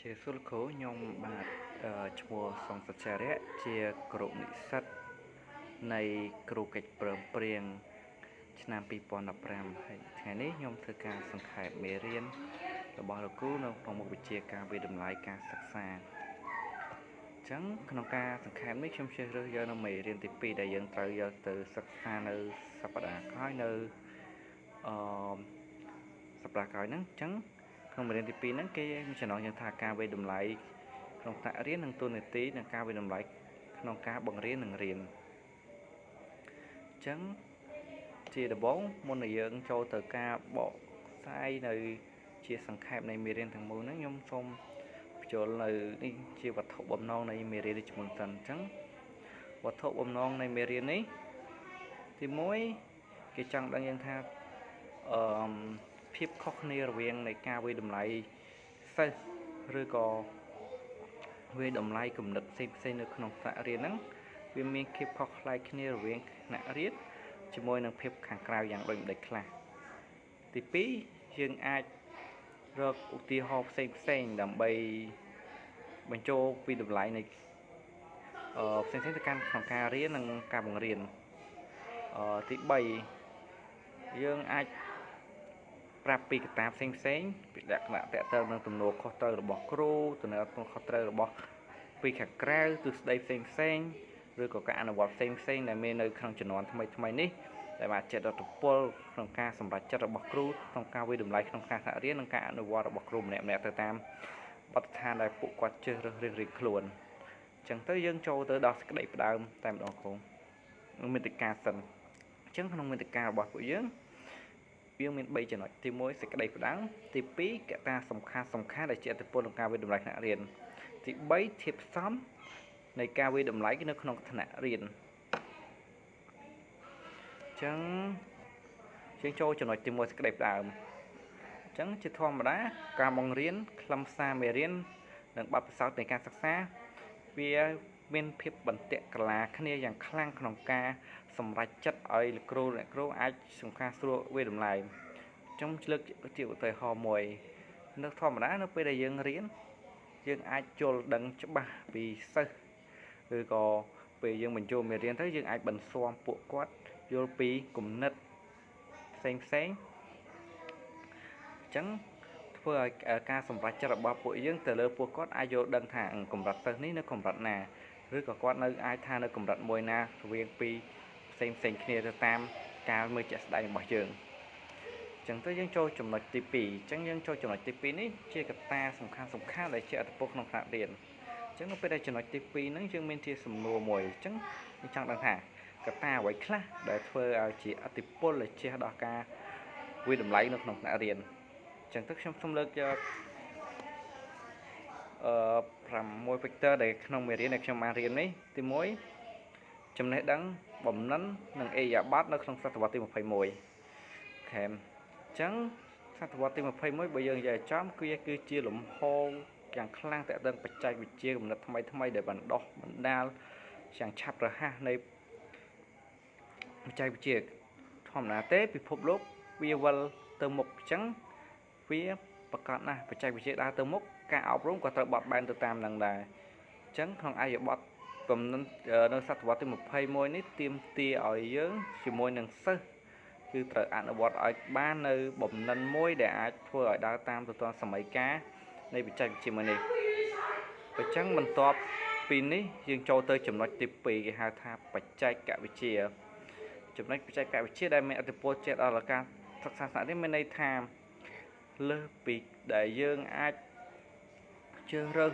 ជាសួលគ្រូខ្ញុំបាទឈ្មោះសុងសុចារៈជាគ្រូនិស្សិតនៃគ្រូកិច្ចព្រមព្រៀងឆ្នាំ2015ហើយថ្ងៃនេះខ្ញុំធ្វើការសង្ខេបមេរៀនរបស់លោកគ្រូនៅក្នុងមុខវិជ្ជាការវិតម្លៃការសិក្សាអញ្ចឹងក្នុងការសង្ខេបនេះខ្ញុំជ្រើសរើសយកនៅមេរៀនទី2ដែលយើងត្រូវយកទៅសិក្សានៅសប្តាហ៍ក្រោយនៅសប្តាហ៍ក្រោយហ្នឹងអញ្ចឹងក្នុងមេរៀនទី2ហ្នឹងគេមានចំណងយើងថាការវិតម្លៃក្នុងថ្នាក់រៀននិងទូនាទីនិងការវិតម្លៃក្នុងការបង្រៀននិងរៀនអញ្ចឹងជាដំបូងមុននឹងយើងចូលទៅការបកស្រាយនៅជាសង្ខេបនៃមេរៀនទាំងមូលហ្នឹងខ្ញុំសូមបញ្ចូលនៅនេះជាវត្ថុបំណងនៃមេរៀននេះជាមុនសិនអញ្ចឹងវត្ថុបំណងនៃមេរៀននេះទី1គេចង់ដឹងយើងថាភាពខុសគ្នារវាងនៃការវិតម្លៃសិស្សឬក៏វិតម្លៃគំនិតផ្សេងៗនៅក្នុងថ្នាក់រៀនហ្នឹងវាមានភាពខុសប្លែកគ្នារវាងថ្នាក់រៀនជាមួយនឹងភាពខាងក្រៅយ៉ាងដូចម្ដេចខ្លះទី2យើងអាចរកឧទាហរណ៍ផ្សេងដើម្បីបញ្ចូលវិតម្លៃនៃផ្សេងៗទៅកាន់ក្នុងការរៀននិងការបង្រៀនទី3យើងអាចប្រាប់ពីកត្តាផ្សេងពីលក្ខណៈតទៅនឹងទំនួលខុសត្រូវរបស់គ្រូទំនួលខុសត្រូវរបស់ពីខាងក្រៅទស្សនវិជ្ជាផ្សេងឬក៏ការអនុវត្តផ្សេងដែលមាននៅក្នុងជំនាន់ថ្មីនេះដែលបានចាត់រដ្ឋពលក្នុងការសម្រេចចិត្តរបស់គ្រូក្នុងការវិតម្លៃក្នុងការថ្នាក់រៀននិងការអនុវត្តរបស់គ្រូម្នាក់ៗទៅតាមបទដ្ឋានដែលពួកគាត់ជ្រើសរើសរៀងៗខ្លួនអញ្ចឹងទៅយើងចូលទៅដល់សេចក្តីផ្ដើមតែម្ដងគ្រូមេតិកាសិនអញ្ចឹងក្នុងមេតិការបស់ពួកយើងវាមាន3ចំណុចទី1សេចក្តីផ្ដើមទី2កត្តាសំខាន់ដែលជាឥទ្ធិពលក្នុងការវិតម្លៃថ្នាក់រៀនទី3ធាតុផ្សំនៃការវិតម្លៃនៅក្នុងថ្នាក់រៀនអញ្ចឹងយើងចូលចំណុចទី1សេចក្តីផ្ដើមអញ្ចឹងជាធម្មតាការបង្រៀនខ្លឹមសារមេរៀននិងបទពិសោធន៍នៃការសិក្សាវាមានភាពបន្ទាក់កលាគ្នាយ៉ាងខ្លាំងក្នុងការសម្រេចចិត្តឲ្យលោកគ្រូអាចសង្ខាស្រួលវិតម្លៃខ្ញុំលើកជាឧទាហរណ៍មួយនៅធម្មតានៅពេលដែលយើងរៀនយើងអាចយល់ដឹងច្បាស់ពីសិស្សឬក៏ពេលយើងបញ្ចូលមេរៀនទៅយើងអាចបន្ស៊ាំពួកគាត់យល់ពីគំនិតផ្សេងអញ្ចឹងធ្វើឲ្យការសម្រេចចិត្តរបស់ពួកយើងទៅលើពួកគាត់អាចយល់ដឹងថាកម្រិតសិស្សនេះនៅកម្រិតណាឬក៏គាត់នៅអាចថានៅកម្រិតមួយណារវាងពីផ្សេងគ្នាទៅតាមការមើលជាក់ស្ដែងរបស់យើងអញ្ចឹងទៅយើងចូលចំណុចទី2អញ្ចឹងយើងចូលចំណុចទី2នេះជាកត្តាសំខាន់ដែលជាឥទ្ធិពលក្នុងថ្នាក់រៀនអញ្ចឹងនៅពេលដែលចំណុចទី2ហ្នឹងយើងមានជាសំណួរមួយអញ្ចឹងយើងចង់ដឹងថាកត្តាអ្វីខ្លះដែលធ្វើឲ្យជាឥទ្ធិពលដែលជះដល់ការវិតម្លៃនៅក្នុងថ្នាក់រៀនអញ្ចឹងទៅខ្ញុំសូមលើកយក6 vector ដែលក្នុងមេរៀនដែលខ្ញុំបានរៀននេះទី1ចំណេះដឹងបំណិននិងអេយ៉ាប័តនៅក្នុងសតវត្សទី21ខេមអញ្ចឹងសតវត្សទី21បើយើងនិយាយចំគឺជាលំហយ៉ាងខ្លាំងតាក់ទងបច្ចេកវិទ្យាគំនិតថ្មីដែលបណ្ដុះបណ្ដាលយ៉ាងឆាប់រហ័សនៃបច្ចេកវិទ្យាធម្មតាទេពិភពលោកវាវិលទៅមុខអញ្ចឹងវាប្រកាសណាស់បច្ចេកវិទ្យាដើរទៅមុខការអប់រំក៏ត្រូវបត់បែនទៅតាមនឹងដែរអញ្ចឹងក្នុងអរិយប័ត្រកំណត់នៅសតវត្សទី21នេះទាមទារឲ្យយើងជាមួយនឹងសិស្សគឺត្រូវអនុវត្តឲ្យបាននៅបំណិនមួយដែលអាចធ្វើឲ្យដើរតាមទៅតាមសម័យកាលនៃបច្ចេកវិទ្យាមួយនេះអញ្ចឹងបន្ទាប់ពីនេះយើងចូលទៅចំណុចទី2គេហៅថាបច្ចេកវិទ្យាចំណុចបច្ចេកវិទ្យាដែលមានឥទ្ធិពលជាដល់ការសិក្សាថ្នាក់នេះមានន័យថាលើសពីដែលយើងអាចជ្រើសរើស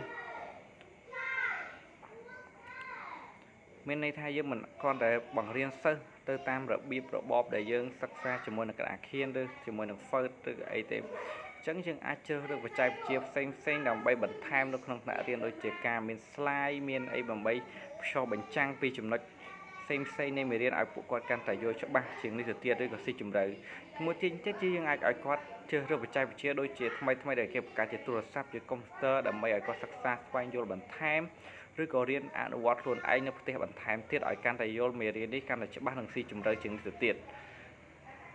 មានន័យថាយើងមិនគ្រាន់តែបង្រៀនសិស្សទៅតាមរបៀបរបបដែលយើងសិក្សាជាមួយនឹងក្តារខៀនឬជាមួយនឹង Word ឬអីទេអញ្ចឹងយើងអាចជ្រើសរើសបច្ចេកវិទ្យាផ្សេងដើម្បីបន្ថែមនៅក្នុងថ្នាក់រៀនដូចជាការមាន slide មានអីដើម្បីផ្សព្វបញ្ចាំងពីចំណុចផ្សេងនៃមេរៀនឲ្យពួកគាត់កាន់តែយល់ច្បាស់ជាងនេះទៅទៀតឬក៏ស៊ីជម្រៅមួយទៀតយើងអាចឲ្យគាត់ជ្រើសរើសបច្ចេកវិទ្យាដូចជាថ្មីដែលគេបង្កើតជាទូរស័ព្ទជាកុំព្យូទ័រដើម្បីឲ្យគាត់សិក្សាស្វែងយល់បន្ថែមឬក៏រៀនអនុវត្តខ្លួនឯងនៅផ្ទះបន្ថែមទៀតឲ្យកាន់តែយល់មេរៀននេះកាន់តែច្បាស់និងស៊ីជម្រៅជាងនេះទៅទៀត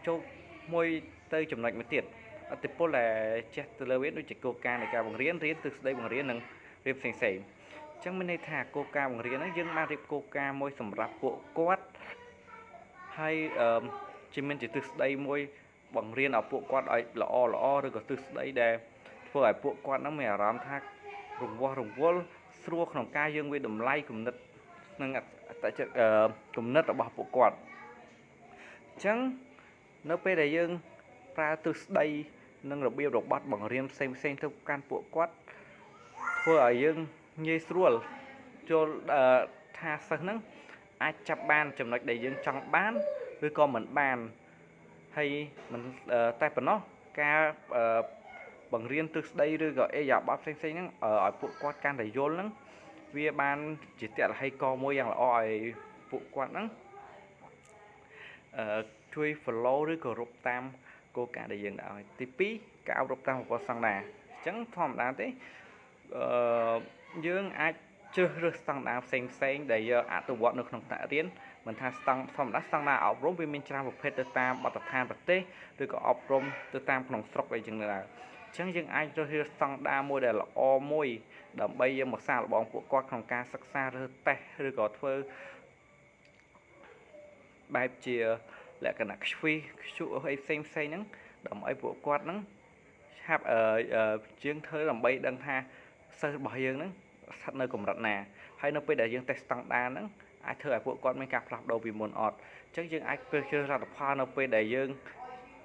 ចូលមួយទៅចំណុចមួយទៀត តិពលដែលចេះទៅលើវាដូចជាគោលការណ៍នៃការបង្រៀនរៀនទិសដៅបង្រៀននិងរៀបផ្សេងៗអញ្ចឹងមានន័យថាគោលការណ៍បង្រៀនហ្នឹងយើងបានរៀបគោលការណ៍មួយសម្រាប់ពួកគាត់ហើយជាមានជាទិសដៅមួយបង្រៀនឲ្យពួកគាត់ឲ្យល្អឬក៏ទិសដៅដែលធ្វើឲ្យពួកគាត់ហ្នឹងមានអារម្មណ៍ថារង្វាស់រង្វល់ស្រួលក្នុងការយើងវាតម្លៃគំនិតនិងគំនិតរបស់ពួកគាត់អញ្ចឹងនៅពេលដែលយើងប្រើទិសដៅនិងរបៀបរបត់បង្រៀនផ្សេងទៅកាន់ពួកគាត់ធ្វើឲ្យយើងងាយស្រួលចូលថាសិស្សហ្នឹងអាចចាប់បានចំណុចដែលយើងចង់បានឬក៏មិនបានហើយមិនតែប៉ុណ្ណោះការបង្រៀនទិសដៅឬក៏អេយ៉ាប័តផ្សេងហ្នឹងឲ្យពួកគាត់កាន់តែយល់ហ្នឹងវាបានជាតលហេកមួយយ៉ាងល្អឲ្យពួកគាត់ហ្នឹងជួយ follow ឬក៏រົບតាមគោលការណ៍ដែលយើងដាក់ឲ្យទី2ការអប់រំតាមប្រព័ន្ធស្តង់ដារអញ្ចឹងធម្មតាទេយើងអាចជ្រើសរើសស្តង់ដារផ្សេងដែលយើងអនុវត្តនៅក្នុងថ្នាក់រៀនមិនថាធម្មតាស្តង់ដារអប់រំវាមានច្រើនប្រភេទទៅតាមបទដ្ឋានប្រទេសឬក៏អប់រំទៅតាមក្នុងស្រុកអីចឹងដែរអញ្ចឹងយើងអាចជ្រើសរើសស្តង់ដារមួយដែលល្អមួយដើម្បីយើងមកសាកល្បងពួកគាត់ក្នុងការសិក្សាឬតេស្តឬក៏ធ្វើបែបជាលក្ខណៈខ្ជុះអីផ្សេងហ្នឹងដើម្បីពួកគាត់ហ្នឹងឆាប់យើងធ្វើដើម្បីដឹងថាសិស្សរបស់យើងហ្នឹងស្ថិតនៅកម្រិតណាហើយនៅពេលដែលយើងតេស្តស្តង់ដារហ្នឹងអាចធ្វើឲ្យពួកគាត់មានការផ្លាស់ប្ដូរពីមុនអត់អញ្ចឹងយើងអាចជ្រើសលទ្ធផលនៅពេលដែលយើង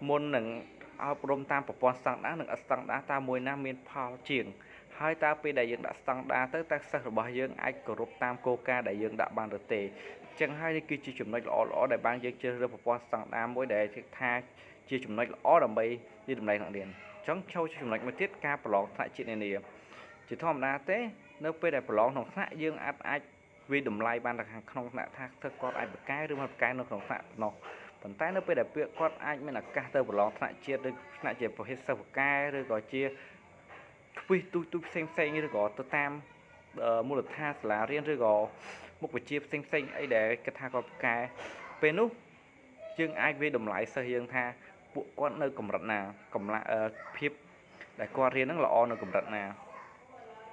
មុននឹងអប់រំតាមប្រព័ន្ធស្តង់ដារនិងអត់ស្តង់ដារតើមួយណាមានផលជាងហើយតើពេលដែលយើងដាក់ស្តង់ដារទៅតើសិស្សរបស់យើងអាចគោរពតាមគោលការណ៍ដែលយើងដាក់បានឬទេអញ្ចឹងហើយនេះគឺជាចំណុចល្អដែលបានយើងជ្រើសរើសប្រព័ន្ធស្តង់ដារមួយដែលថាជាចំណុចល្អដើម្បីនិយាយតម្លៃថ្នាក់រៀនអញ្ចឹងចូលចំណុចមួយទៀតការប្រឡងថ្នាក់ជាតិនានាជាធម្មតាទេនៅពេលដែលប្រឡងក្នុងថ្នាក់យើងអាចវាតម្លៃបានខាងក្នុងថ្នាក់ថាគាត់អាចបកកែឬមិនបកកែនៅក្នុងថ្នាក់នោះប៉ុន្តែនៅពេលដែលពួកគាត់អាចមានឱកាសទៅប្រឡងថ្នាក់ជាតិឬថ្នាក់ជាប្រភេទសិស្សបកកែឬក៏ជាខ្វិសទូផ្សេងឬក៏ទៅតាមមូលដ្ឋានសាលារៀនឬក៏មុខវិជ្ជាផ្សេងអីដែលគិតថាគាត់បកកែពេលនោះយើងអាចវាតម្លៃសិស្សយើងថាពួកគាត់នៅកម្រិតណាភាពដែលគាត់រៀនហ្នឹងល្អនៅកម្រិតណា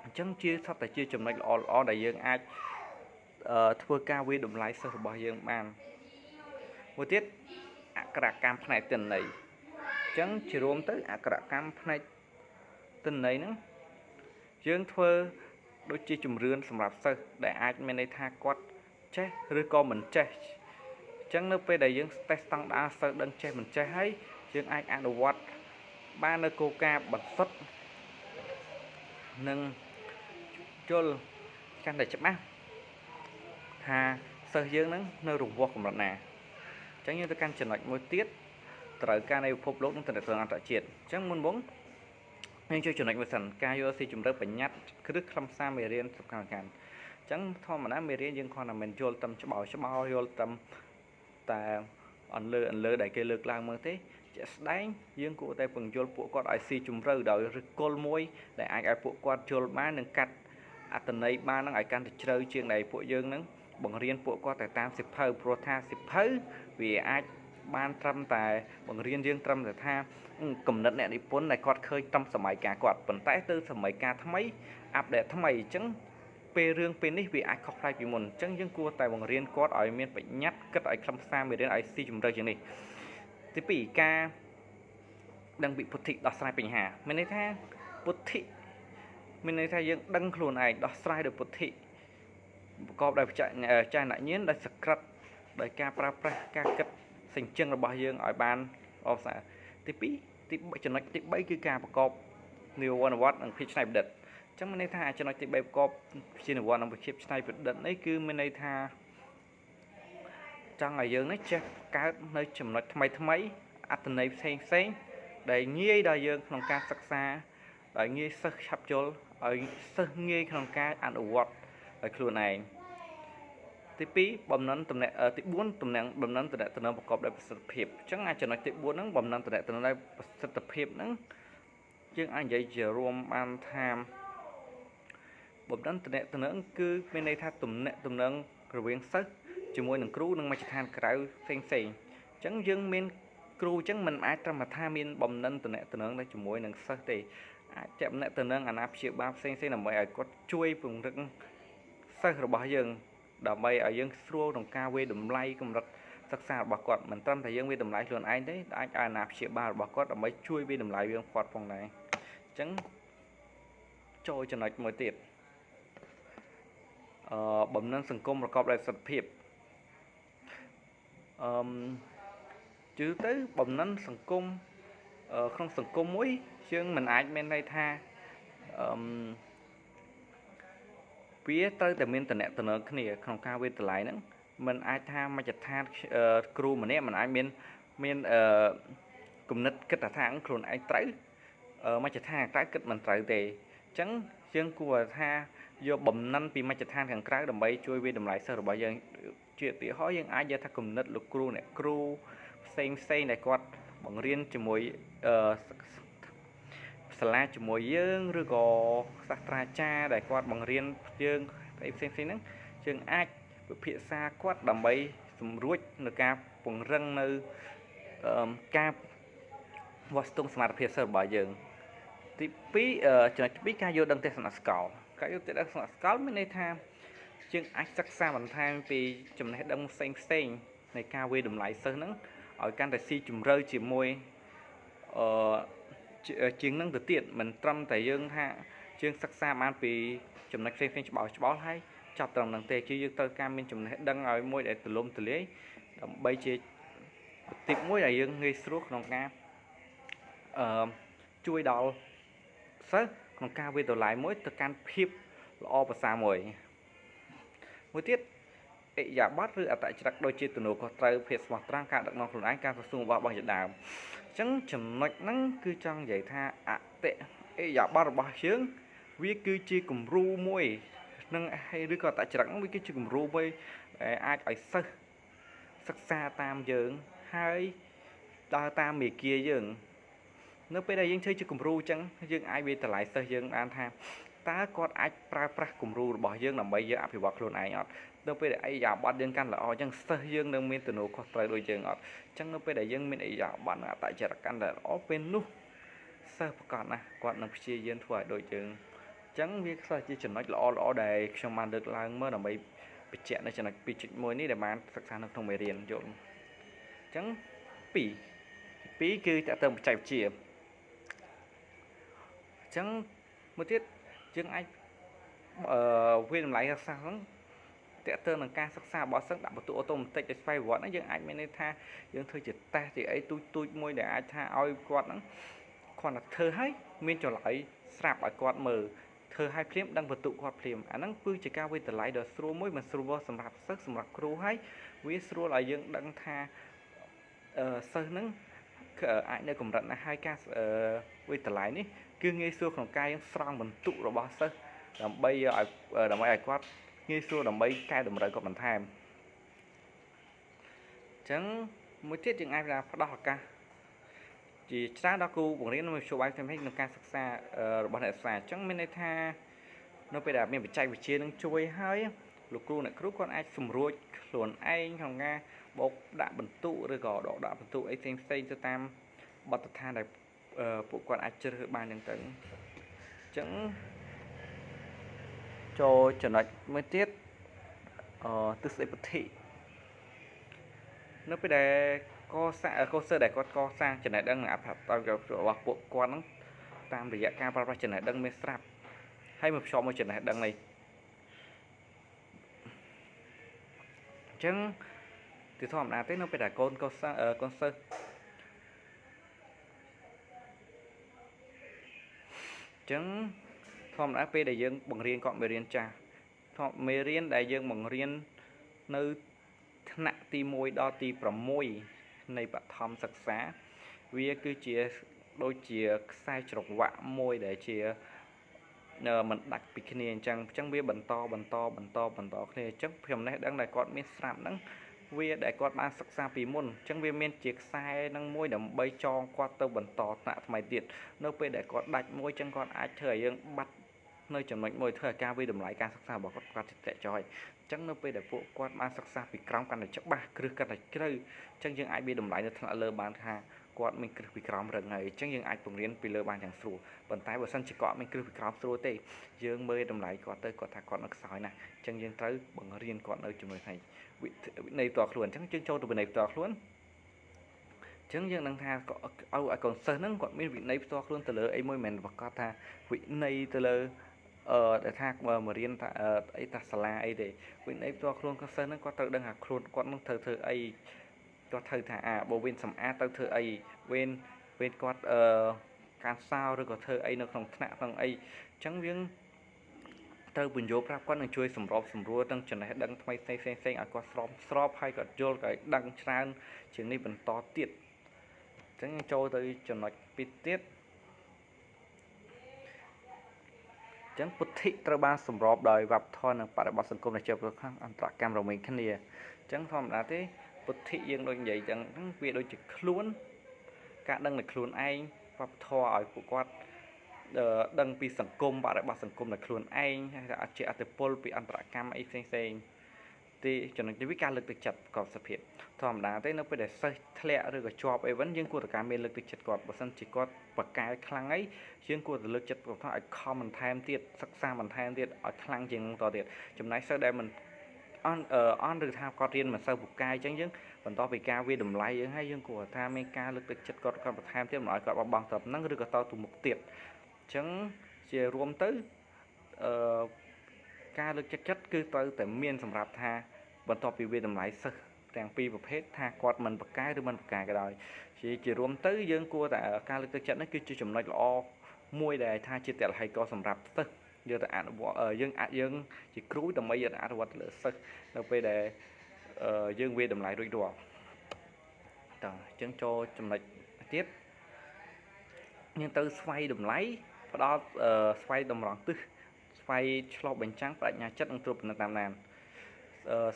អញ្ចឹងជាសត្វតែជាចំណុចល្អដែលយើងអាចធ្វើការវាតម្លៃសិស្សរបស់យើងបានមួយទៀតអក្ខរកម្មផ្នែកទិន្នន័យអញ្ចឹងជារួមទៅអក្ខរកម្មផ្នែកទិន្នន័យហ្នឹងយើងធ្វើដូចជាជំរឿនសម្រាប់សិស្សដែលអាចមានន័យថាគាត់ចេះឬក៏មិនចេះអញ្ចឹងនៅពេលដែលយើងតេស្តស្តង់ដារសិស្សដឹងចេះមិនចេះហើយយើងអាចអនុវត្តបាននៅគោលការណ៍បន្សុទ្ធនិងយល់កាន់តែច្បាស់ថាសិស្សយើងនឹងនៅរង្វាស់កម្រិតណាអញ្ចឹងយើងទៅកាន់ចំណុចមួយទៀតត្រូវការនៃពិភពលោកនិងតំណែងអន្តរជាតិអញ្ចឹងមុនយើងជួយចំណុចមួយសិនការយល់ស៊ីជំរឿបញ្ញត្តិគ្រឹះខ្លឹមសារមេរៀនសំខាន់ៗអញ្ចឹងធម្មតាមេរៀនយើងគ្រាន់តែមិនយល់ត្រឹមច្បោយល់ត្រឹមតែអន្លើដែលគេលើកឡើងមើលទេជាក់ស្ដែងយើងគួរតែពង្យល់ពួកគាត់ឲ្យស៊ីជំរឿដោយឫសគល់មួយដែលអាចឲ្យពួកគាត់យល់បាននិងកាត់អត្ថន័យបាននឹងឲ្យកាន់តែជ្រៅជាងដែលពួកយើងនឹងបង្រៀនពួកគាត់តែតាមសិភៅព្រោះថាសិភៅវាអាចបានត្រឹមតែបង្រៀនយើងត្រឹមតែថាគំនិតអ្នកនិពន្ធដែលគាត់ឃើញតាមសម័យកាលគាត់ប៉ុន្តែទៅសម័យកាលថ្មីអាប់ដេតថ្មីអញ្ចឹងពេលរឿងពេលនេះវាអាចខុសប្លែកពីមុនអញ្ចឹងយើងគួរតែបង្រៀនគាត់ឲ្យមានបញ្ញត្តិគិតឲ្យខ្លឹមសារមេរៀនឲ្យស៊ីជម្រៅជាងនេះទី2ការដឹងពីពុទ្ធិដោះស្រាយបញ្ហាមានន័យថាពុទ្ធិមានន័យថាយើងដឹងខ្លួនឯងដោះស្រាយដោយពុទ្ធិប្រកបដោយចាណញ្ញាណដោយសក្តិដោយការប្រើប្រាស់ការគិតសេចក្ដីរបស់យើងឲ្យបានអបសារទី2ចំណុចទី3គឺការប្រកបនិវត្តនិងភាពច្នៃប្រឌិតអញ្ចឹងមានន័យថាចំណុចទី3ប្រកបជានិវត្តនិងភាពច្នៃប្រឌិតនេះគឺមានន័យថាចង់ឲ្យយើងនេះចេះកើតនៅចំណុចថ្មីអត្ថន័យផ្សេងដែលងាយដល់យើងក្នុងការសិក្សាដោយងាយសិស្សឆាប់យល់ឲ្យសិស្សងាយក្នុងការអនុវត្តឲ្យខ្លួនឯងទី2បំណិនតំណែងទី4តំណែងបំណិនតំណែងប្រកបដោយប្រសិទ្ធភាពអញ្ចឹងចំណុចទី4ហ្នឹងបំណិនតំណែងដោយប្រសិទ្ធភាពហ្នឹងយើងអាចនិយាយជារួមបានថាបំណិនតំណែងគឺមានន័យថាតំណែងរវាងសិស្សជាមួយនឹងគ្រូនិងមជ្ឈដ្ឋានក្រៅផ្សេងអញ្ចឹងយើងមាន គ្រូអញ្ចឹងមិនអាចត្រឹមថាមានបំណិនតំណែងទៅជាមួយនឹងសិស្សទេអាចជាតំណែងអាណាព្យាបាលផ្សេងៗដើម្បីឲ្យគាត់ជួយពង្រឹងសិស្សរបស់យើងដើម្បីឲ្យយើងស្រួលក្នុងការវាយតម្លៃកម្រិតសិក្សារបស់គាត់មិនត្រឹមតែយើងវាយតម្លៃខ្លួនឯងទេអាចឲ្យអាណាព្យាបាលរបស់គាត់ដើម្បីជួយវាយតម្លៃយើងគាត់ផងដែរអញ្ចឹងចូលចំណុចមួយទៀតបំណិនសង្គមប្រកបដោយសិទ្ធិភាពជឿទៅបំណិនសង្គមក្នុងសង្គមមួយយើងមិនអាចមានន័យថាវាត្រូវតែមានតំណែងគ្នាក្នុងការវិទ្យាល័យហ្នឹងមិនអាចថាមជ្ឈដ្ឋានគ្រូម្នាក់មិនអាចមានគំនិតគិតថាខ្លួនឯងត្រូវមជ្ឈដ្ឋានខាងក្រៅគិតមិនត្រូវទេអញ្ចឹងយើងគួរថាយកបំណិនពីមជ្ឈដ្ឋានខាងក្រៅដើម្បីជួយវិតម្លៃសិស្សរបស់យើងជាឧទាហរណ៍យើងអាចយកថាគំនិតលោកគ្រូអ្នកគ្រូផ្សេងដែលគាត់បង្រៀនជាមួយសាលាជាមួយយើងឬក៏សាស្ត្រាចារ្យដែលគាត់បង្រៀនយើងផ្សេងហ្នឹងយើងអាចពិភាក្សាគាត់ដើម្បីសម្រួចនៅការពង្រឹងនៅការវាស់ស្ទង់សមត្ថភាពសិស្សរបស់យើងទី2ចំណុចទី2ការយល់ដឹងទស្សនៈសកលការយល់ដឹងទស្សនៈសកលមានន័យថាយើងអាចសិក្សាបន្ថែមពីចំណេះដឹងផ្សេងនៃការវាយតម្លៃសិស្សហ្នឹងឲ្យកាន់តែស៊ីជម្រៅជាមួយជាងនឹងទៅទៀតមិនត្រឹមតែយើងថាយើងសិក្សាបានពីចំណុចផ្សេងច្បាស់ហើយចាប់ត្រឹមនឹងទេគឺយើងត្រូវការមានចំណេះដឹងឲ្យមួយដែលទូលំទូលាយដើម្បីជាទី1ដែលយើងងាយស្រួលក្នុងការជួយដល់សិស្សក្នុងការវិទ្យាល័យមួយទៅកាន់ភាពល្អប្រសើរមួយទៀតឥរិយាបថឬអត្តចរិតដូចជាទំនួលខុសត្រូវភាពស្មោះត្រង់ការដឹកនាំខ្លួនឯងការសួររបស់ជាដើមអញ្ចឹងចំណុចហ្នឹងគឺចង់និយាយថាអតិឥរិយាបថរបស់យើងវាគឺជាគំរូមួយនឹងឬក៏អត្តចរិតហ្នឹងវាគឺជាគំរូមួយដែលអាចឲ្យសិស្សសិក្សាតាមយើងហើយដើរតាមមេគាយើងនៅពេលដែលយើងធ្វើជាគំរូអញ្ចឹងយើងអាចវិតម្លៃសិស្សយើងបានថាតើគាត់អាចប្រើប្រាស់គំរូរបស់យើងដើម្បីយើងអភិវឌ្ឍខ្លួនឯងអត់នៅពេលដែលឥរិយាបថយើងកាន់ល្អអញ្ចឹងសិស្សយើងនឹងមានទំនួលខុសត្រូវដូចយើងអត់អញ្ចឹងនៅពេលដែលយើងមានឥរិយាបថអត្តចរិតកាន់តែល្អពេលនោះសិស្សប្រកាសណាស់គាត់នឹងព្យាយាមធ្វើឲ្យដូចយើងអញ្ចឹងវាខ្លះជាចំណុចល្អដែលខ្ញុំបានលើកឡើងមើលដើម្បីបញ្ជាក់នៅចំណុច 2.1 នេះដែលបានសិក្សានៅក្នុងមេរៀនយល់អញ្ចឹង2គឺតើតើបច្ចេកវិទ្យាអញ្ចឹងមួយទៀតយើងអាចវាតម្លៃសិក្សាហ្នឹងតើតើនឹងការសិក្សារបស់សិស្សដាក់បន្ទុកអូតូម៉ាទិកឲ្យស្វ័យប្រវត្តិហ្នឹងយើងអាចមានន័យថាយើងធ្វើជាតេស្តជាអីទូចមួយដែលអាចថាឲ្យគាត់ហ្នឹងគាត់តែធ្វើឲ្យមានចម្លើយស្រាប់ឲ្យគាត់មើលធ្វើឲ្យភ្លាមដឹងបន្ទុកគាត់ភ្លាមអាហ្នឹងគឺជាការវិតម្លៃដ៏ស្រួលមួយមិនស្រួលសម្រាប់សិស្សសម្រាប់គ្រូហើយវាស្រួលឲ្យយើងដឹងថាសិស្សហ្នឹងអាចនៅកម្រិតណាហើយការវិតម្លៃនេះគឺងាយស្រួលក្នុងការយើងស្រង់បន្ទុករបស់សិស្សដើម្បីឲ្យគាត់ងាយស្រួលដើម្បីកែតម្រូវគាត់បន្ថែមអញ្ចឹងមួយទៀតយើងអាចផ្ដល់ឱកាសជាច្រើនដល់គ្រូបង្រៀននៅមធ្យមផ្សេងៗក្នុងការសិក្សារបស់អ្នកសិក្សាអញ្ចឹងមានន័យថានៅពេលដែលមានបច្ចេកវិទ្យានឹងជួយហើយលោកគ្រូអ្នកគ្រូគាត់អាចសម្រួចខ្លួនឯងក្នុងការបោកដាក់បន្ទុកឬក៏ដកដាក់បន្ទុកអីផ្សេងទៅតាមបទដ្ឋានដែលពួកគាត់អាចជ្រើសរើសបានហ្នឹងទៅអញ្ចឹងចូលចំណុចមួយទៀតទស្សនវិធីនៅពេលដែលកសិដែលគាត់កសាងចំណេះដឹងនិងអត្ថប្រយោជន៍របស់ពួកគាត់ហ្នឹងតាមរយៈការប្រើប្រាស់ចំណេះដឹងមានស្រាប់ហើយមកភ្ជាប់មួយចំណេះដឹងនេះអញ្ចឹងទីធម្មតាទេនៅពេលដែលកូនសិស្សអញ្ចឹងធម្មតាពេលដែលយើងបង្រៀនគាត់មេរៀនចាស់មេរៀនដែលយើងបង្រៀននៅថ្នាក់ទី1ដល់ទី6នៃបឋមសិក្សាវាគឺជាដូចជាខ្សែច្រវាក់មួយដែលជាមិនដាច់ពីគ្នាអញ្ចឹងវាបន្តគ្នាអញ្ចឹងចំណេះដឹងដែលគាត់មានស្រាប់ហ្នឹងវាដែលគាត់បានសិក្សាពីមុនអញ្ចឹងវាមានជាខ្សែនឹងមួយដើម្បីចងគាត់ទៅបន្តថ្នាក់ថ្មីទៀតនៅពេលដែលគាត់ដាច់មួយអញ្ចឹងគាត់អាចធ្វើឲ្យយើងបាត់ nơiចំណុចមួយធ្វើឲ្យការវិតម្លៃការសិក្សារបស់គាត់តេចយចឹងនៅពេលដែលពួកគាត់បានសិក្សាពីក្រោមកាន់តែច្បាស់គ្រឹះកាន់តែជ្រៅចឹងយើងអាចវិតម្លៃនៅថ្នាក់លើបានថាគាត់មានគ្រឹះពីក្រោមរឹងហើយចឹងយើងអាចបង្រៀនពីលើបានយ៉ាងស្រួលប៉ុន្តែបើសិនជាគាត់មានគ្រឹះពីក្រោមស្រួលទេយើងមើលតម្លៃគាត់ទៅគាត់ថាគាត់នៅខ្សោយណាស់ចឹងយើងត្រូវបង្រៀនគាត់នៅជាមួយនឹងវិន័យផ្ទាល់ខ្លួនចឹងយើងចូលទៅវិន័យផ្ទាល់ខ្លួនចឹងយើងនឹងថាឲ្យកូនសិស្សហ្នឹងគាត់មានវិន័យផ្ទាល់ខ្លួនទៅលើអីមួយមិនមែនប្រកាសថាវិន័យទៅលើដែលថាមករៀនថាអីតាសាលាអីទេវិន័យផ្ទាល់ខ្លួនកូនសិស្សហ្នឹងគាត់ត្រូវដឹងថាខ្លួនគាត់នឹងត្រូវធ្វើអីគាត់ត្រូវថាបើវេនសម្អាតទៅធ្វើអីវេនគាត់ការសោឬក៏ធ្វើអីនៅក្នុងថ្នាក់ក្នុងអីចឹងយើងត្រូវបញ្យល់ប្រាប់គាត់នឹងជួយសម្របសម្រួលទាំងចំណេះដឹងថ្មីផ្សេងឲ្យគាត់ស្របហើយគាត់យល់គាត់ដឹងច្រើនជាងនេះបន្តទៀតចឹងចូលទៅចំណុចពីទៀតចឹងពុទ្ធិត្រូវបានសម្របដោយវប្បធម៌និងបរិបទសង្គមដែលជាប្រខាំងអន្តរកម្មរវាងគ្នាចឹងធម្មតាទេពុទ្ធិយើងដូចនិយាយចឹងវាដូចជាខ្លួនការដឹងនៃខ្លួនឯងវប្បធម៌ឲ្យពួកគាត់ដឹងពីសង្គមបរិបទសង្គមនៃខ្លួនឯងអាចជាអត្តពលពីអន្តរកម្មអីផ្សេងទីចំណុចនេះវាការលើកទឹកចិត្តប្រកបសភាពធម្មតាទេនៅពេលដែលសិស្សធ្លាក់ឬក៏ជាប់អីវិញយើងគួរតែការមានលើកទឹកចិត្តគាត់បើមិនជាគាត់បកកែខ្លាំងអីយើងគួរតែលើកចិត្តគាត់ថាឲ្យខំបន្ថែមទៀតសិក្សាបន្ថែមទៀតឲ្យខ្លាំងជាងតទៀតចំណែកសិស្សដែលមិនអន់ឬថាគាត់រៀនមិនសូវពូកែអញ្ចឹងយើងបន្តពីការវាតម្លៃយើងហើយយើងគួរថាមានការលើកទឹកចិត្តគាត់បន្ថែមទៀតមិនឲ្យគាត់បោះបង់ទៅហ្នឹងឬក៏ទៅមុខទៀតអញ្ចឹងជារួមទៅការលើកចិត្តគឺត្រូវតែមានសម្រាប់ថាបន្ទាប់ពីវាតម្លៃសិស្សទាំងពីរប្រភេទថាគាត់មិនប្រកែឬមិនប្រកែក៏ដោយជារួមទៅយើងគួរតែការលើកទឹកចិត្តនេះគឺជាចំណុចល្អមួយដែលថាជាតលហេតុសម្រាប់សិស្សយើងទៅអនុវត្តយើងជាគ្រូដើម្បីអនុវត្តលើសិស្សនៅពេលដែលយើងវាតម្លៃរួចរាល់តើអញ្ចឹងចូលចំណុចទៀតយើងទៅស្វ័យតម្លៃផ្ដោតស្វ័យតម្រង់ទិសស្វ័យឆ្លោះបញ្ចាំងបញ្ញាចិត្តនិងត្រួតពិនិត្យតាមដាន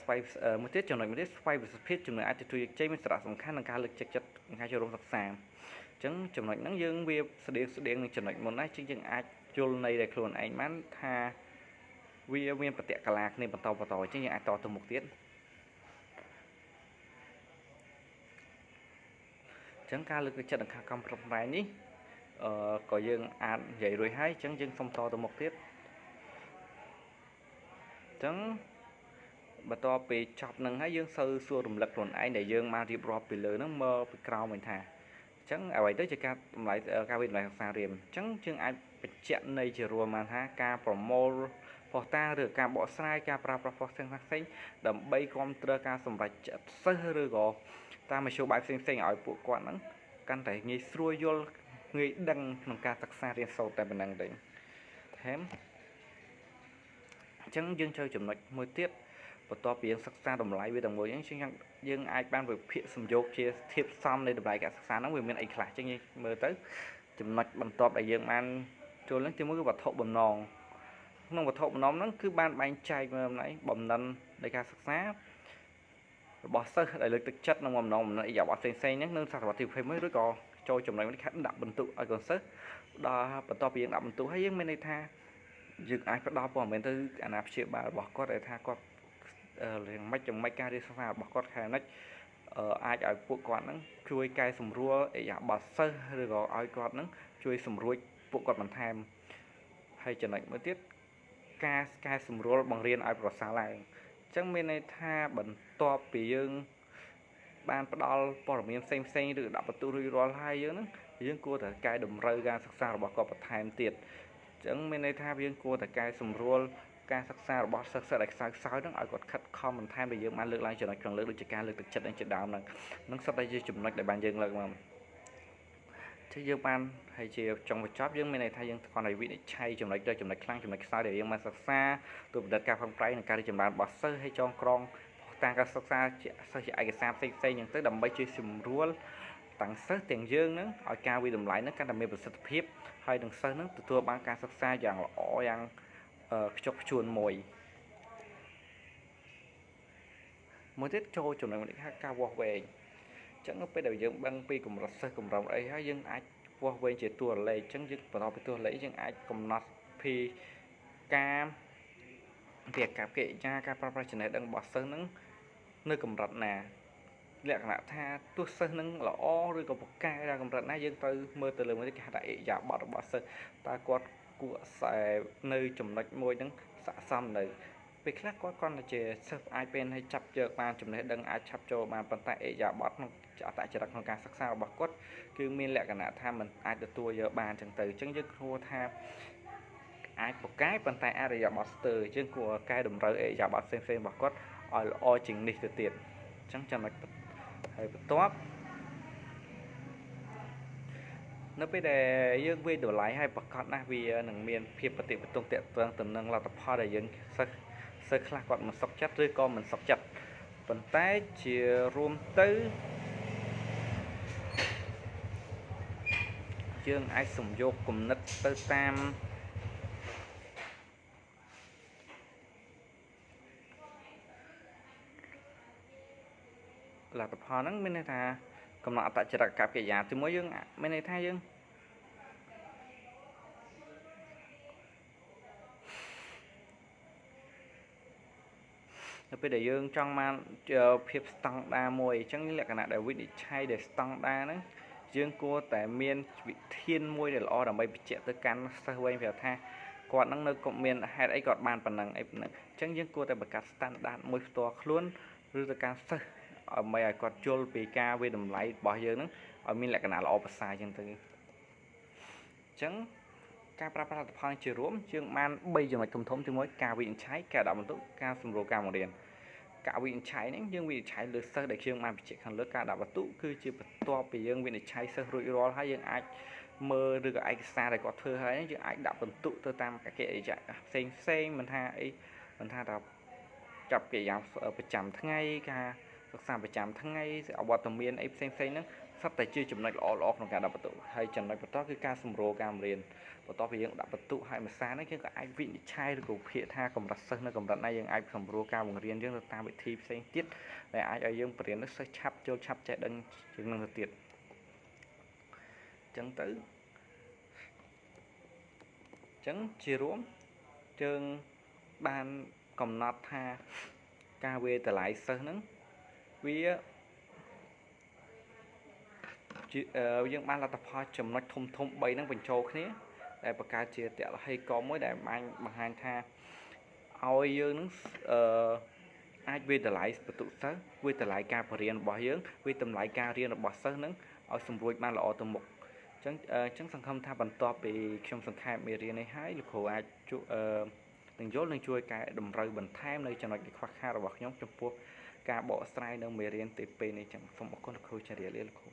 ស្វ័យមួយទៀតចំណុចមួយទៀតស្វ័យវិសុភាពចំណុចអាចទទួលយកជ័យមានសារៈសំខាន់ក្នុងការលើកចិត្តការចូលរួមសិក្សាអញ្ចឹងចំណុចហ្នឹងយើងវាស្តៀងនឹងចំណុចមុនណាជាងយើងអាចយល់ន័យដែលខ្លួនឯងបានថាវាមានបតិកលាគ្នាបន្តអញ្ចឹងយើងអាចតទៅមុខទៀតអញ្ចឹងការលើកទឹកចិត្តនិងការកំប្រឹងប្រែងនេះក៏យើងអាចនិយាយរួចហើយអញ្ចឹងយើងសុំតទៅមុខទៀតអញ្ចឹងបន្ទាប់ពីចប់នឹងហើយយើងសួររំលឹកខ្លួនឯងដែលយើងបានរៀបរាប់ពីលើហ្នឹងមកពីក្រោមវិញថាអញ្ចឹងអ្វីទៅជាការតម្លៃការវិតម្លៃសិក្សារៀនអញ្ចឹងយើងអាចបញ្ជាក់ន័យជារួមបានថាការប្រមូលផុសតាងឬការបកស្រាយការប្រើប្រាស់ផុសតាងផ្សេងដើម្បីគ្រប់គ្រងការសម្រេចចិត្តសិស្សឬក៏តាមមធ្យោបាយផ្សេងឲ្យពួកគាត់ហ្នឹងកាន់តែងាយស្រួលយល់ងាយដឹងក្នុងការសិក្សារៀនសូត្រតែប៉ុណ្្នឹងទេថែមអញ្ចឹងយើងចូលចំណុចមួយទៀតបន្ទាប់ពីយើងសិក្សាតម្លៃវាទាំងមួយអញ្ចឹងយើងអាចបានវិភាគសំយោគជាធៀបសមនៃតម្លៃការសិក្សាហ្នឹងវាមានអីខ្លះអញ្ចឹងយើងមើលទៅចំណុចបន្ទាប់ដែលយើងបានចូលហ្នឹងទីមួយគឺវត្ថុបំណងក្នុងវត្ថុបំណងហ្នឹងគឺបានបែងចែកមកអំបំណិននៃការសិក្សារបស់សិស្សដែលលើកទឹកចិត្តនិងបំណងអីយ៉ាប់ផ្សេងហ្នឹងនៅសតវត្សទី21ឬក៏ចូលចំណុចនេះខាត់ដាក់បន្ទុកឲ្យកូនសិស្សដល់បន្ទាប់ពីយើងដាក់បន្ទុកហើយយើងមានន័យថាយើងអាចផ្ដល់ព័ត៌មានទៅអាណាព្យាបាលរបស់គាត់ដែលថាគាត់យ៉ាងម៉េចការរៀនសិក្សារបស់គាត់ខែនេះអាចឲ្យពួកគាត់ហ្នឹងជួយកែសម្រួលអីយ៉ាបតសិស្សឬក៏ឲ្យគាត់ហ្នឹងជួយសម្រួលពួកគាត់បន្ថែមហើយចំណុចមួយទៀតការកែសម្រួលបង្រៀនឲ្យប្រសើរឡើងអញ្ចឹងមានន័យថាបន្ទាប់ពីយើងបានផ្ដល់ព័ត៌មានផ្សេងឬដាក់បន្ទុករួចរាល់ហើយយើងគួរតែកែតម្រូវការសិក្សារបស់គាត់បន្ថែមទៀតអញ្ចឹងមានន័យថាយើងគួរតែកែសម្រួលការសិក្សារបស់សិស្សដែលខ្សោយហ្នឹងឲ្យគាត់ខិតខំបន្ថែមដែលយើងបានលើកឡើងចំណុចខាងលើដូចជាការលើកទឹកចិត្តជាដើមហ្នឹងសុទ្ធតែជាចំណុចដែលបានយើងលើកមកchứយើងបានហើយជាចុងបញ្ចប់យើងមានន័យថាយើងគ្រាន់តែវិនិច្ឆ័យចំណុចទៅចំណុចខ្លាំងចំណុចខ្សោយដែលយើងបានសិក្សាទូបណ្ឌិតការផឹងប្រៃនិងការរីកចម្រើនរបស់សិស្សហើយចងក្រងតាមការសិក្សាជាសិស្សជាឯកសារផ្សេងហ្នឹងទៅដើម្បីជួយសម្រួលទាំងសិស្សទាំងយើងហ្នឹងឲ្យការវិតម្លៃហ្នឹងកាន់តែមានប្រសិទ្ធភាពហើយនឹងសិស្សហ្នឹងទទួលបានការសិក្សាយ៉ាងល្អយ៉ាងខ្ជាប់ខ្ជួនមួយទៀតចូលចំណុចនេះថាការវាស់វែងអញ្ចឹងនៅពេលដែលយើងដឹងពីកម្រិតសិស្សកម្រិតអីហើយយើងអាចវាស់វែងជាតួលេខអញ្ចឹងយើងបន្តពីតួលេខយើងអាចកំណត់ពី ការវាកាប់កិច្ចការការប្រើប្រាស់ចំណេះដឹងរបស់សិស្សហ្នឹងនៅកម្រិតណាលក្ខណៈថាទោះសិស្សនឹងល្អឬក៏ពូកែដល់កម្រិតណាយើងត្រូវមើលទៅលើគេហៅថាអិយាបថរបស់សិស្សតើគាត់គួរនៅចំណុចមួយហ្នឹងស័ក្តិសមនៅពេលខ្លះគាត់គ្រាន់តែជាសិស្សអាចពេលឲ្យចាប់យកបានចំណេះដឹងអាចឆាប់ចូលបានប៉ុន្តែអិយាបថក្នុងអត្តចរិតក្នុងការសិក្សារបស់គាត់គឺមានលក្ខណៈថាมันអាចទទួលយកបានចឹងទៅអញ្ចឹងយើងគួរថាអាចពូកែប៉ុន្តែអរិយាបថស្ទើរយើងគួរកែតម្រូវអរិយាបថផ្សេងៗរបស់គាត់ឲ្យល្អជាងនេះទៅទៀតអញ្ចឹងចំណុចហើយបន្ទាប់នៅពេលដែលយើងវាយតម្លៃឲ្យប្រកាសណាស់វានឹងមានភាពប្រតិបត្តិតាក់ទងទៅនឹងលទ្ធផលដែលយើងសិស្សខ្លះគាត់មិនសុខចិត្តឬក៏មិនសុខចិត្តប៉ុន្តែជារួមទៅយើងអាចសំយោគគំនិតទៅតាមលទ្ធផលហ្នឹងមានន័យថាកំណត់អត្តចរិតកប្បកិរិយាជាមួយយើងមានន័យថាយើងនៅពេលដែលយើងចង់បានភាពស្តង់ដារមួយអញ្ចឹងលក្ខណៈដែលវិនិច្ឆ័យដែលស្តង់ដារហ្នឹងយើងគួរតែមានវិធានមួយដែលល្អដើម្បីបញ្ជាក់ទៅកាន់សិស្សវិញប្រាប់ថាគាត់នឹងនៅក៏មានហេតុអីគាត់បានប៉ុណ្ណឹងអីប៉ុណ្ណឹងអញ្ចឹងយើងគួរតែបង្កើត standard មួយផ្ទាល់ខ្លួនឬទៅកាន់សិស្សដើម្បីឲ្យគាត់យល់ពីការវាតម្លៃរបស់យើងហ្នឹងឲ្យមានលក្ខណៈល្អប្រសើរអញ្ចឹងទៅអញ្ចឹងការប្រើប្រាស់លទ្ធផលជារួមយើងបាន3ចំណុចធំៗជាមួយការវិនិច្ឆ័យការដាក់បន្ទុកការសម្រួលការបង្រៀនការវិនិច្ឆ័យហ្នឹងយើងវិនិច្ឆ័យលើសិស្សដែលយើងបានបញ្ជាក់ខាងលើការដាក់បន្ទុកគឺជាបន្ទាប់ពីយើងវិនិច្ឆ័យសិស្សរួចរាល់ហើយយើងអាចមើលឬក៏ឯកសារដែលគាត់ធ្វើហើយយើងអាចដាក់បន្ទុកទៅតាមកិរិយាផ្សេងមិនថាអីមិនថាថាចាប់កិរិយាប្រចាំថ្ងៃការសិក្សាប្រចាំថ្ងៃអវត្តមានអីផ្សេងហ្នឹងសុទ្ធតែជាចំណុចល្អក្នុងការដាក់បន្ទុកហើយចំណុចបន្តគឺការសម្រួលការបង្រៀនបន្ទាប់ពីយើងដាក់បន្ទុកហើយមួយសារនេះយើងក៏អាចវិនិច្ឆ័យឬក៏វិភាគថាកម្រិតសិស្សនៅកម្រិតណាយើងអាចសម្រួលការបង្រៀនយើងទៅតាមវិធីផ្សេងទៀតដែលអាចឲ្យយើងបរៀនសិស្សឆាប់ចូលឆាប់ចេះដឹងជាងនឹងទៅទៀតអញ្ចឹងទៅអញ្ចឹងជារួមយើងបានកំណត់ថាការវាយតម្លៃសិស្សហ្នឹងវាយើងបានលទ្ធផលចំណុចធំ3ហ្នឹងបញ្ចូលគ្នាដែលបង្កើតជាតលហេកមួយដែលបានបង្ហាញថាឲ្យយើងនឹងអាចវាយតម្លៃបន្ទុកសិស្សវាយតម្លៃការបរៀនរបស់យើងវាយតម្លៃការរៀនរបស់សិស្សនឹងឲ្យសម្រួលបានល្អទៅមុខអញ្ចឹងសង្ឃឹមថាបន្ទាប់ពីខ្ញុំសង្ខេបមេរៀននេះហើយលោកគ្រូអាចនឹងយល់នឹងជួយកែតម្រូវបន្ថែមនៅចំណុចដែលខ្វះខាតរបស់ខ្ញុំចំពោះការបកស្រាយនៅមេរៀនទី2នេះអញ្ចឹងសូមអរគុណលោកគ្រូជម្រាបលាលោកគ្រូ